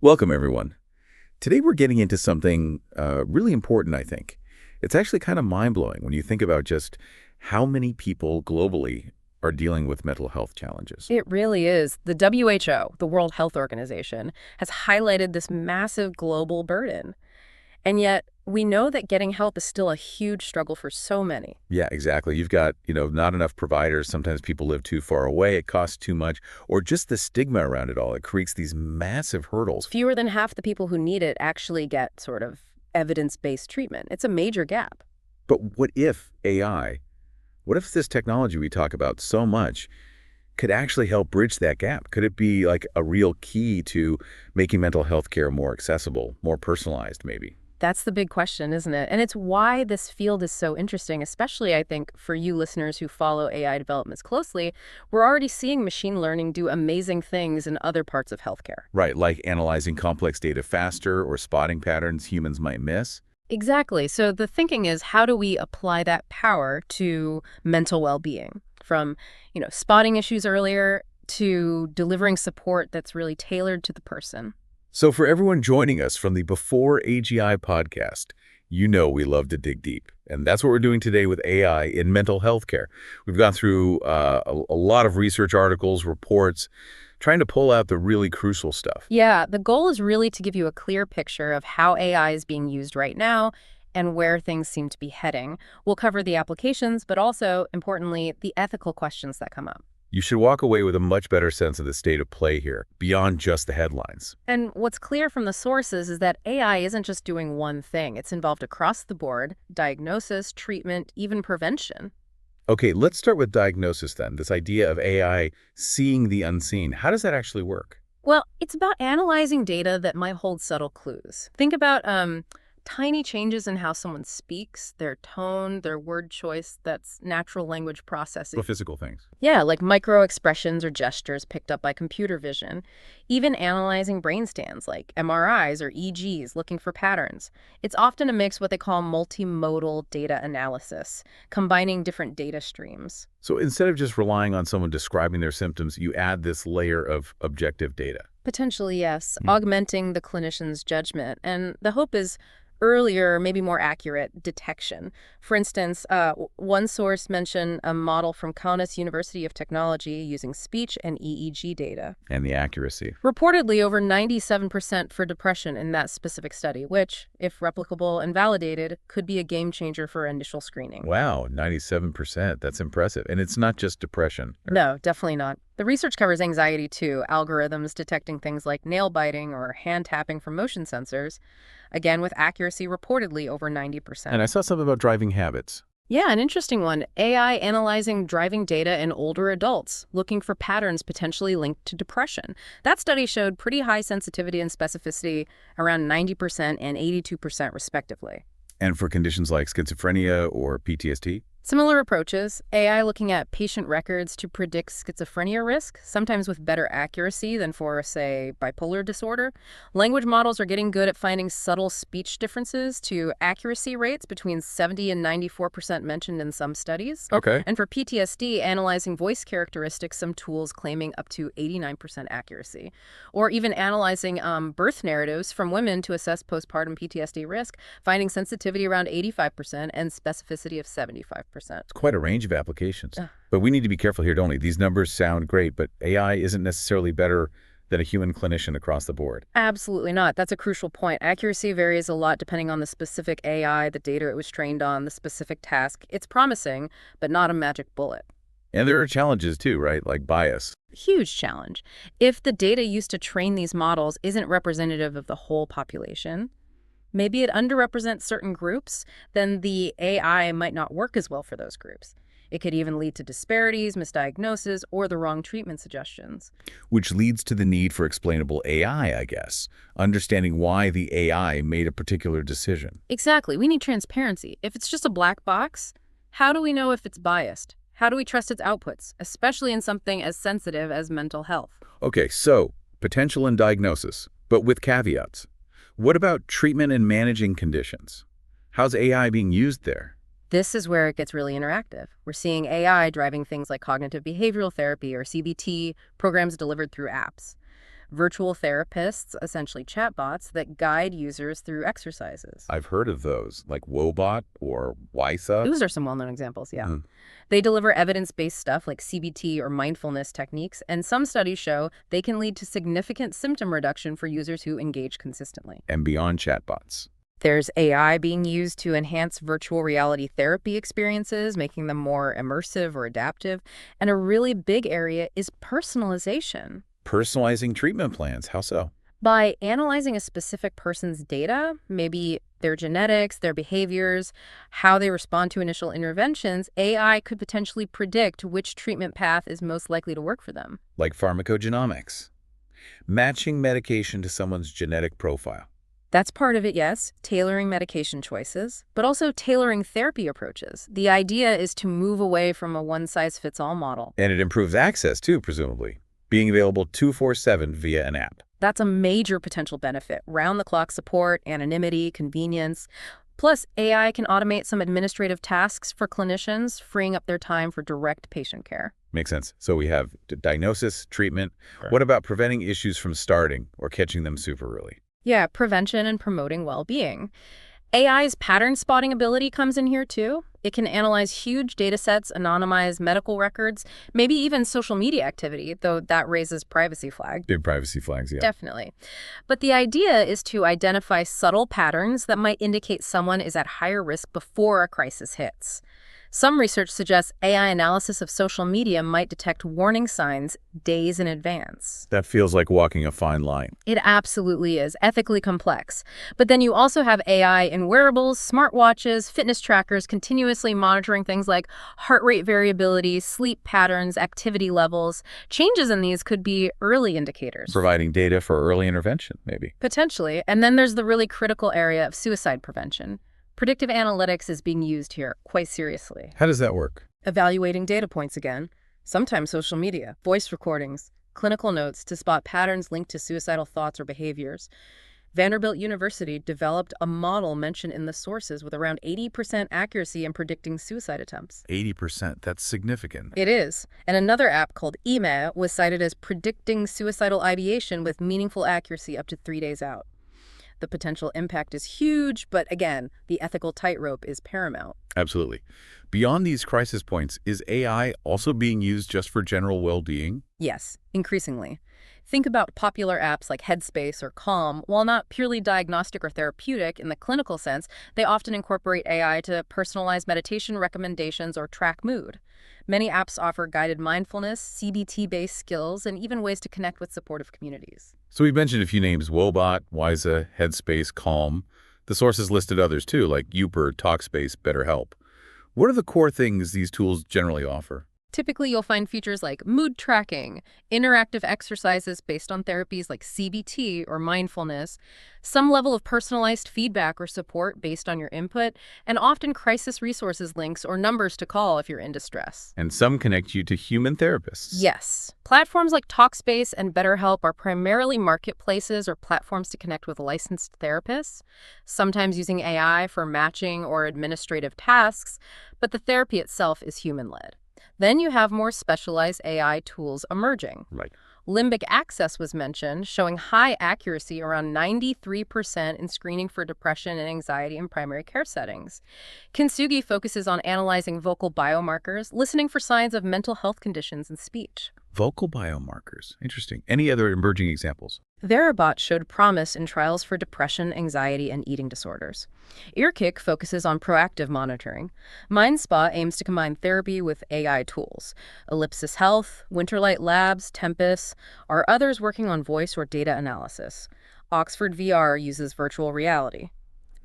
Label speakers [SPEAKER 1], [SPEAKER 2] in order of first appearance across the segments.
[SPEAKER 1] Welcome, everyone. Today we're getting into something really important, I think. It's actually kind of mind-blowing when you think about just how many people globally are dealing with mental health challenges.
[SPEAKER 2] It really is. The WHO, the World Health Organization, has highlighted this massive global burden. And yet, we know that getting help is still a huge struggle for so many.
[SPEAKER 1] Yeah, exactly. You've got, not enough providers. Sometimes people live too far away. It costs too much. Or just the stigma around it all. It creates these massive hurdles.
[SPEAKER 2] Fewer than half the people who need it actually get sort of evidence-based treatment. It's a major gap.
[SPEAKER 1] But what if AI, what if this technology we talk about so much could actually help bridge that gap? Could it be like a real key to making mental health care more accessible, more personalized, maybe?
[SPEAKER 2] That's the big question, isn't it? And it's why this field is so interesting, especially, I think, for you listeners who follow AI developments closely. We're already seeing machine learning do amazing things in other parts of healthcare.
[SPEAKER 1] Right, like analyzing complex data faster or spotting patterns humans might miss.
[SPEAKER 2] Exactly. So the thinking is, how do we apply that power to mental well-being? From, spotting issues earlier to delivering support that's really tailored to the person.
[SPEAKER 1] So for everyone joining us from the Before AGI podcast, you know we love to dig deep. And that's what we're doing today with AI in mental health care. We've gone through a lot of research articles, reports, trying to pull out the really crucial stuff.
[SPEAKER 2] Yeah, the goal is really to give you a clear picture of how AI is being used right now and where things seem to be heading. We'll cover the applications, but also, importantly, the ethical questions that come up.
[SPEAKER 1] You should walk away with a much better sense of the state of play here, beyond just the headlines.
[SPEAKER 2] And what's clear from the sources is that AI isn't just doing one thing. It's involved across the board: diagnosis, treatment, even prevention.
[SPEAKER 1] Okay, let's start with diagnosis then. This idea of AI seeing the unseen. How does that actually work?
[SPEAKER 2] Well, it's about analyzing data that might hold subtle clues. Think about tiny changes in how someone speaks, their tone, their word choice. That's natural language processing.
[SPEAKER 1] The physical things.
[SPEAKER 2] Yeah, like micro expressions or gestures picked up by computer vision. Even analyzing brain scans like MRIs or EGs, looking for patterns. It's often a mix of what they call multimodal data analysis, combining different data streams.
[SPEAKER 1] So instead of just relying on someone describing their symptoms, you add this layer of objective data.
[SPEAKER 2] Potentially, yes, augmenting the clinician's judgment. And the hope is earlier, maybe more accurate detection. For instance, one source mentioned a model from Kaunas University of Technology using speech and EEG data.
[SPEAKER 1] And the accuracy.
[SPEAKER 2] Reportedly over 97% for depression in that specific study, which, if replicable and validated, could be a game changer for initial screening.
[SPEAKER 1] Wow, 97%. That's impressive. And it's not just depression.
[SPEAKER 2] No, definitely not. The research covers anxiety too, algorithms detecting things like nail biting or hand tapping from motion sensors, again with accuracy reportedly over 90%.
[SPEAKER 1] And I saw something about driving habits.
[SPEAKER 2] Yeah, an interesting one. AI analyzing driving data in older adults, looking for patterns potentially linked to depression. That study showed pretty high sensitivity and specificity, around 90% and 82% respectively.
[SPEAKER 1] And for conditions like schizophrenia or PTSD?
[SPEAKER 2] Similar approaches, AI looking at patient records to predict schizophrenia risk, sometimes with better accuracy than for, say, bipolar disorder. Language models are getting good at finding subtle speech differences to accuracy rates between 70 and 94% mentioned in some studies.
[SPEAKER 1] Okay.
[SPEAKER 2] And for PTSD, analyzing voice characteristics, some tools claiming up to 89% accuracy. Or even analyzing birth narratives from women to assess postpartum PTSD risk, finding sensitivity around 85% and specificity of 75%.
[SPEAKER 1] It's quite a range of applications. But we need to be careful here, don't we? These numbers sound great, but AI isn't necessarily better than a human clinician across the board.
[SPEAKER 2] Absolutely not. That's a crucial point. Accuracy varies a lot depending on the specific AI, the data it was trained on, the specific task. It's promising, but not a magic bullet.
[SPEAKER 1] And there are challenges too, right? Like bias.
[SPEAKER 2] Huge challenge. If the data used to train these models isn't representative of the whole population, maybe it underrepresents certain groups, then the AI might not work as well for those groups. It could even lead to disparities, misdiagnosis, or the wrong treatment suggestions.
[SPEAKER 1] Which leads to the need for explainable AI, I guess. Understanding why the AI made a particular decision.
[SPEAKER 2] Exactly. We need transparency. If it's just a black box, how do we know if it's biased? How do we trust its outputs, especially in something as sensitive as mental health?
[SPEAKER 1] Okay, so potential and diagnosis, but with caveats. What about treatment and managing conditions? How's AI being used there?
[SPEAKER 2] This is where it gets really interactive. We're seeing AI driving things like cognitive behavioral therapy or CBT, programs delivered through apps. virtual therapists, essentially chatbots, that guide users through exercises.
[SPEAKER 1] I've heard of those, like Woebot or Wysa.
[SPEAKER 2] Those are some well-known examples, yeah.
[SPEAKER 1] Mhm.
[SPEAKER 2] They deliver evidence-based stuff like CBT or mindfulness techniques, and some studies show they can lead to significant symptom reduction for users who engage consistently.
[SPEAKER 1] And beyond chatbots.
[SPEAKER 2] There's AI being used to enhance virtual reality therapy experiences, making them more immersive or adaptive. And a really big area is personalization.
[SPEAKER 1] Personalizing treatment plans, how so?
[SPEAKER 2] By analyzing a specific person's data, maybe their genetics, their behaviors, how they respond to initial interventions, AI could potentially predict which treatment path is most likely to work for them.
[SPEAKER 1] Like pharmacogenomics. Matching medication to someone's genetic profile.
[SPEAKER 2] That's part of it, yes, tailoring medication choices, but also tailoring therapy approaches. The idea is to move away from a one-size-fits-all model.
[SPEAKER 1] And it improves access, too, presumably. Being available 24/7 via an app.
[SPEAKER 2] That's a major potential benefit. Round-the-clock support, anonymity, convenience. Plus, AI can automate some administrative tasks for clinicians, freeing up their time for direct patient care.
[SPEAKER 1] Makes sense. So we have diagnosis, treatment.
[SPEAKER 2] Right.
[SPEAKER 1] What about preventing issues from starting or catching them super early?
[SPEAKER 2] Yeah, prevention and promoting well-being. AI's pattern spotting ability comes in here too. It can analyze huge data sets, anonymize medical records, maybe even social media activity, though that raises privacy flags.
[SPEAKER 1] Big privacy flags, yeah.
[SPEAKER 2] Definitely. But the idea is to identify subtle patterns that might indicate someone is at higher risk before a crisis hits. Some research suggests AI analysis of social media might detect warning signs days in advance.
[SPEAKER 1] That feels like walking a fine line.
[SPEAKER 2] It absolutely is, ethically complex. But then you also have AI in wearables, smartwatches, fitness trackers, continuously monitoring things like heart rate variability, sleep patterns, activity levels. Changes in these could be early indicators.
[SPEAKER 1] Providing data for early intervention, maybe.
[SPEAKER 2] Potentially. And then there's the really critical area of suicide prevention. Predictive analytics is being used here quite seriously.
[SPEAKER 1] How does that work?
[SPEAKER 2] Evaluating data points again, sometimes social media, voice recordings, clinical notes to spot patterns linked to suicidal thoughts or behaviors. Vanderbilt University developed a model mentioned in the sources with around 80% accuracy in predicting suicide attempts.
[SPEAKER 1] 80%, that's significant.
[SPEAKER 2] It is. And another app called EMA was cited as predicting suicidal ideation with meaningful accuracy up to 3 days out. The potential impact is huge, but again, the ethical tightrope is paramount.
[SPEAKER 1] Absolutely. Beyond these crisis points, is AI also being used just for general well-being?
[SPEAKER 2] Yes, increasingly. Think about popular apps like Headspace or Calm. While not purely diagnostic or therapeutic in the clinical sense, they often incorporate AI to personalize meditation recommendations or track mood. Many apps offer guided mindfulness, CBT-based skills, and even ways to connect with supportive communities.
[SPEAKER 1] So we've mentioned a few names: Woebot, Wysa, Headspace, Calm. The sources listed others too, like Uper, Talkspace, BetterHelp. What are the core things these tools generally offer?
[SPEAKER 2] Typically, you'll find features like mood tracking, interactive exercises based on therapies like CBT or mindfulness, some level of personalized feedback or support based on your input, and often crisis resources links or numbers to call if you're in distress.
[SPEAKER 1] And some connect you to human therapists.
[SPEAKER 2] Yes. Platforms like Talkspace and BetterHelp are primarily marketplaces or platforms to connect with licensed therapists, sometimes using AI for matching or administrative tasks, but the therapy itself is human-led. Then you have more specialized AI tools emerging.
[SPEAKER 1] Right.
[SPEAKER 2] Limbic Access was mentioned, showing high accuracy, around 93% in screening for depression and anxiety in primary care settings. Kintsugi focuses on analyzing vocal biomarkers, listening for signs of mental health conditions and speech.
[SPEAKER 1] Vocal biomarkers. Interesting. Any other emerging examples?
[SPEAKER 2] Woebot showed promise in trials for depression, anxiety, and eating disorders. Earkick focuses on proactive monitoring. MindSpa aims to combine therapy with AI tools. Ellipsis Health, Winterlight Labs, Tempest are others working on voice or data analysis. Oxford VR uses virtual reality.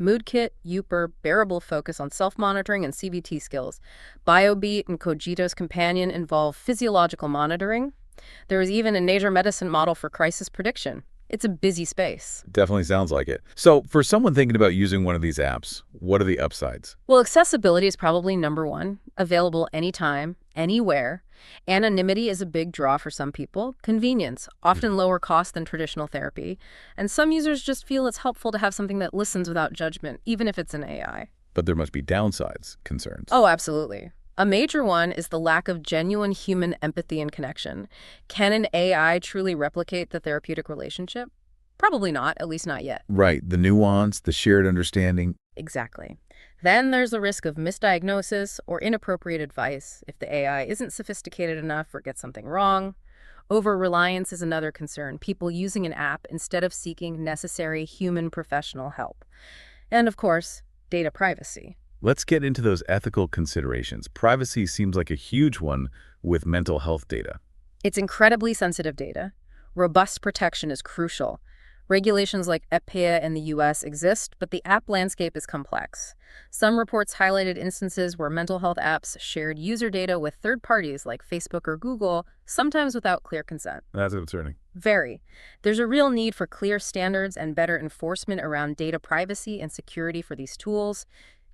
[SPEAKER 2] MoodKit, Uper, Bearable focus on self-monitoring and CBT skills. BioBeat and Cogito's Companion involve physiological monitoring. There is even a nature medicine model for crisis prediction. It's a busy space.
[SPEAKER 1] Definitely sounds like it. So for someone thinking about using one of these apps, what are the upsides?
[SPEAKER 2] Well, accessibility is probably number one. Available anytime, anywhere. Anonymity is a big draw for some people. Convenience, often lower cost than traditional therapy. And some users just feel it's helpful to have something that listens without judgment, even if it's an AI.
[SPEAKER 1] But there must be downsides, concerns.
[SPEAKER 2] Oh, absolutely. A major one is the lack of genuine human empathy and connection. Can an AI truly replicate the therapeutic relationship? Probably not, at least not yet.
[SPEAKER 1] Right, the nuance, the shared understanding.
[SPEAKER 2] Exactly. Then there's the risk of misdiagnosis or inappropriate advice if the AI isn't sophisticated enough or gets something wrong. Over-reliance is another concern, people using an app instead of seeking necessary human professional help. And of course, data privacy.
[SPEAKER 1] Let's get into those ethical considerations. Privacy seems like a huge one with mental health data.
[SPEAKER 2] It's incredibly sensitive data. Robust protection is crucial. Regulations like EPA in the US exist, but the app landscape is complex. Some reports highlighted instances where mental health apps shared user data with third parties like Facebook or Google, sometimes without clear consent.
[SPEAKER 1] That's concerning.
[SPEAKER 2] Very. There's a real need for clear standards and better enforcement around data privacy and security for these tools.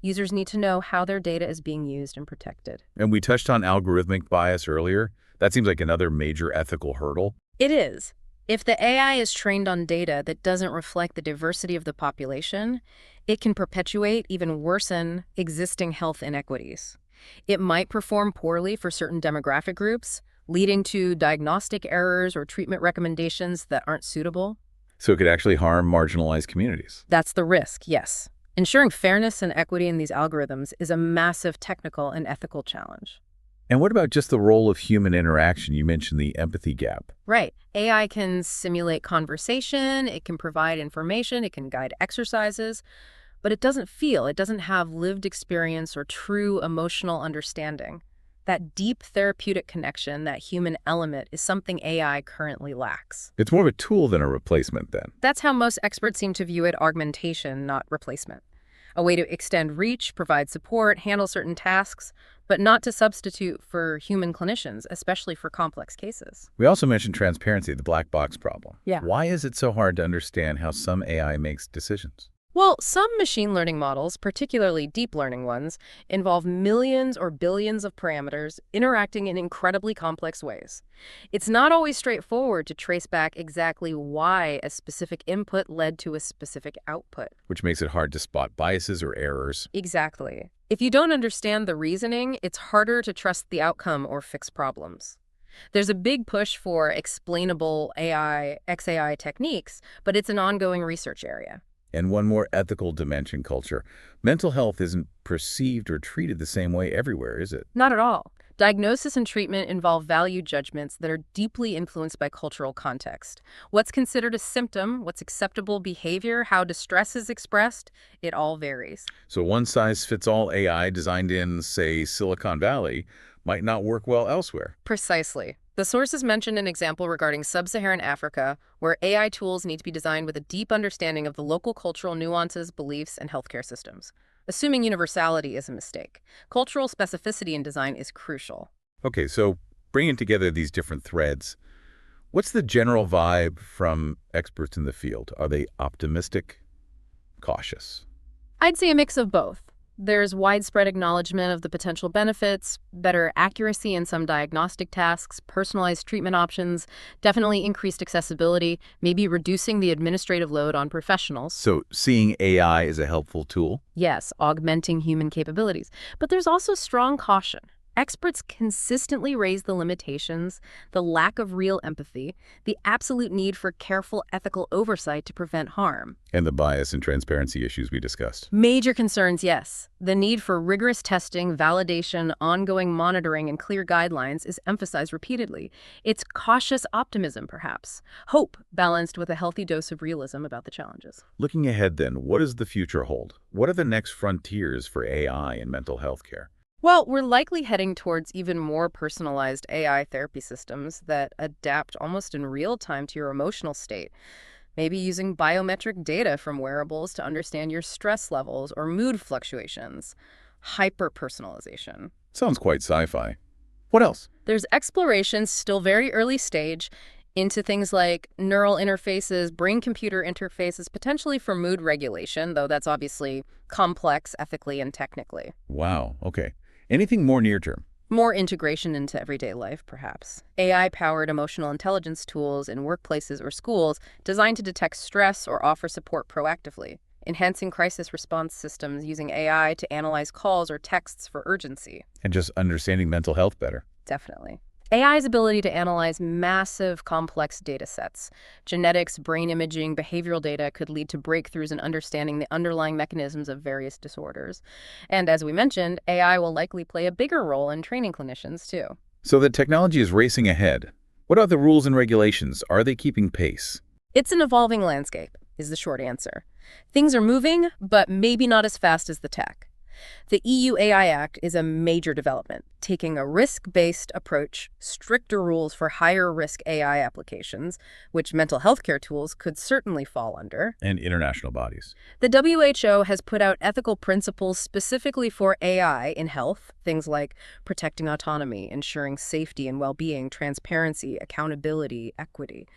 [SPEAKER 2] Users need to know how their data is being used and protected.
[SPEAKER 1] And we touched on algorithmic bias earlier. That seems like another major ethical hurdle.
[SPEAKER 2] It is. If the AI is trained on data that doesn't reflect the diversity of the population, it can perpetuate, even worsen, existing health inequities. It might perform poorly for certain demographic groups, leading to diagnostic errors or treatment recommendations that aren't suitable.
[SPEAKER 1] So it could actually harm marginalized communities.
[SPEAKER 2] That's the risk, yes. Ensuring fairness and equity in these algorithms is a massive technical and ethical challenge.
[SPEAKER 1] And what about just the role of human interaction? You mentioned the empathy gap.
[SPEAKER 2] Right. AI can simulate conversation, it can provide information, it can guide exercises, but it doesn't feel, it doesn't have lived experience or true emotional understanding. That deep therapeutic connection, that human element, is something AI currently lacks.
[SPEAKER 1] It's more of a tool than a replacement then.
[SPEAKER 2] That's how most experts seem to view it: augmentation, not replacement. A way to extend reach, provide support, handle certain tasks, but not to substitute for human clinicians, especially for complex cases.
[SPEAKER 1] We also mentioned transparency, the black box problem.
[SPEAKER 2] Yeah.
[SPEAKER 1] Why is it so hard to understand how some AI makes decisions?
[SPEAKER 2] Well, some machine learning models, particularly deep learning ones, involve millions or billions of parameters interacting in incredibly complex ways. It's not always straightforward to trace back exactly why a specific input led to a specific output.
[SPEAKER 1] Which makes it hard to spot biases or errors.
[SPEAKER 2] Exactly. If you don't understand the reasoning, it's harder to trust the outcome or fix problems. There's a big push for explainable AI, XAI techniques, but it's an ongoing research area.
[SPEAKER 1] And one more ethical dimension, culture. Mental health isn't perceived or treated the same way everywhere, is it?
[SPEAKER 2] Not at all. Diagnosis and treatment involve value judgments that are deeply influenced by cultural context. What's considered a symptom, what's acceptable behavior, how distress is expressed, it all varies.
[SPEAKER 1] So one-size-fits-all AI designed in, say, Silicon Valley might not work well elsewhere.
[SPEAKER 2] Precisely. The sources mentioned an example regarding sub-Saharan Africa, where AI tools need to be designed with a deep understanding of the local cultural nuances, beliefs, and healthcare systems. Assuming universality is a mistake. Cultural specificity in design is crucial.
[SPEAKER 1] Okay, so bringing together these different threads, what's the general vibe from experts in the field? Are they optimistic, cautious?
[SPEAKER 2] I'd say a mix of both. There's widespread acknowledgement of the potential benefits, better accuracy in some diagnostic tasks, personalized treatment options, definitely increased accessibility, maybe reducing the administrative load on professionals.
[SPEAKER 1] So seeing AI as a helpful tool?
[SPEAKER 2] Yes, augmenting human capabilities. But there's also strong caution. Experts consistently raise the limitations, the lack of real empathy, the absolute need for careful ethical oversight to prevent harm.
[SPEAKER 1] And the bias and transparency issues we discussed.
[SPEAKER 2] Major concerns, yes. The need for rigorous testing, validation, ongoing monitoring, and clear guidelines is emphasized repeatedly. It's cautious optimism, perhaps. Hope balanced with a healthy dose of realism about the challenges.
[SPEAKER 1] Looking ahead then, what does the future hold? What are the next frontiers for AI in mental health care?
[SPEAKER 2] Well, we're likely heading towards even more personalized AI therapy systems that adapt almost in real time to your emotional state. Maybe using biometric data from wearables to understand your stress levels or mood fluctuations. Hyper-personalization.
[SPEAKER 1] Sounds quite sci-fi. What else?
[SPEAKER 2] There's exploration, still very early stage, into things like neural interfaces, brain-computer interfaces, potentially for mood regulation, though that's obviously complex ethically and technically.
[SPEAKER 1] Wow, okay. Anything more near-term?
[SPEAKER 2] More integration into everyday life, perhaps. AI-powered emotional intelligence tools in workplaces or schools designed to detect stress or offer support proactively. enhancing crisis response systems using AI to analyze calls or texts for urgency.
[SPEAKER 1] And just understanding mental health better.
[SPEAKER 2] Definitely. AI's ability to analyze massive, complex data sets, genetics, brain imaging, behavioral data could lead to breakthroughs in understanding the underlying mechanisms of various disorders. And as we mentioned, AI will likely play a bigger role in training clinicians, too.
[SPEAKER 1] So the technology is racing ahead. What are the rules and regulations? Are they keeping pace?
[SPEAKER 2] It's an evolving landscape, is the short answer. Things are moving, but maybe not as fast as the tech. The EU AI Act is a major development, taking a risk-based approach, stricter rules for higher-risk AI applications, which mental health care tools could certainly fall under.
[SPEAKER 1] And international bodies.
[SPEAKER 2] The WHO has put out ethical principles specifically for AI in health, things like protecting autonomy, ensuring safety and well-being, transparency, accountability, equity.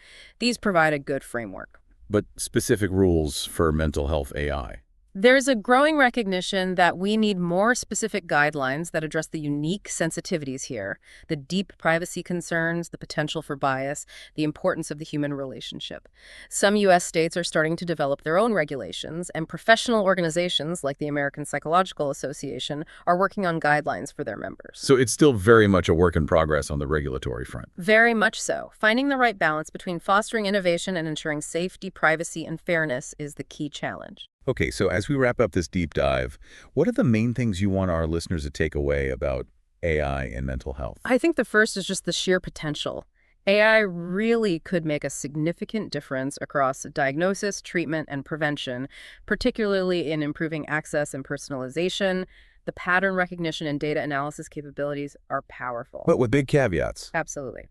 [SPEAKER 2] These provide a good framework.
[SPEAKER 1] But specific rules for mental health AI.
[SPEAKER 2] There's a growing recognition that we need more specific guidelines that address the unique sensitivities here, the deep privacy concerns, the potential for bias, the importance of the human relationship. Some U.S. states are starting to develop their own regulations, and professional organizations like the American Psychological Association are working on guidelines for their members.
[SPEAKER 1] So it's still very much a work in progress on the regulatory front.
[SPEAKER 2] Very much so. Finding the right balance between fostering innovation and ensuring safety, privacy, and fairness is the key challenge.
[SPEAKER 1] Okay, so as we wrap up this deep dive, what are the main things you want our listeners to take away about AI and mental health?
[SPEAKER 2] I think the first is just the sheer potential. AI really could make a significant difference across diagnosis, treatment, and prevention, particularly in improving access and personalization. The pattern recognition and data analysis capabilities are powerful.
[SPEAKER 1] But with big caveats.
[SPEAKER 2] Absolutely.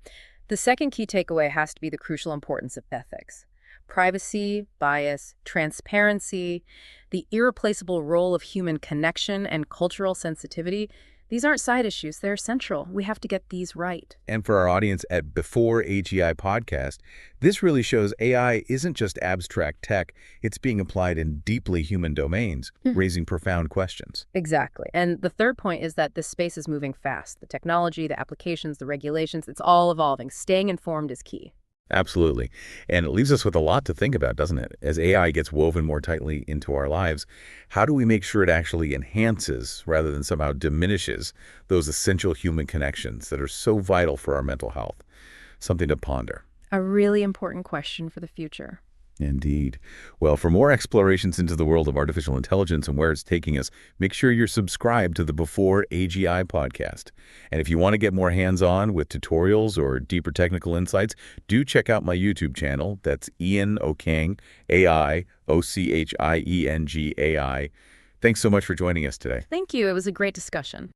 [SPEAKER 2] The second key takeaway has to be the crucial importance of ethics. Privacy, bias, transparency, the irreplaceable role of human connection and cultural sensitivity, these aren't side issues, they're central. We have to get these right.
[SPEAKER 1] And for our audience at Before AGI Podcast, this really shows AI isn't just abstract tech, it's being applied in deeply human domains, raising profound questions.
[SPEAKER 2] Exactly. And the third point is that this space is moving fast. The technology, the applications, the regulations, it's all evolving. Staying informed is key.
[SPEAKER 1] Absolutely. And it leaves us with a lot to think about, doesn't it? As AI gets woven more tightly into our lives, how do we make sure it actually enhances rather than somehow diminishes those essential human connections that are so vital for our mental health? Something to ponder.
[SPEAKER 2] A really important question for the future.
[SPEAKER 1] Indeed. Well, for more explorations into the world of artificial intelligence and where it's taking us, make sure you're subscribed to the Before AGI podcast. And if you want to get more hands-on with tutorials or deeper technical insights, do check out my YouTube channel. That's Ian Ochieng, AI, Ochieng AI. Thanks so much for joining us today.
[SPEAKER 2] Thank you. It was a great discussion.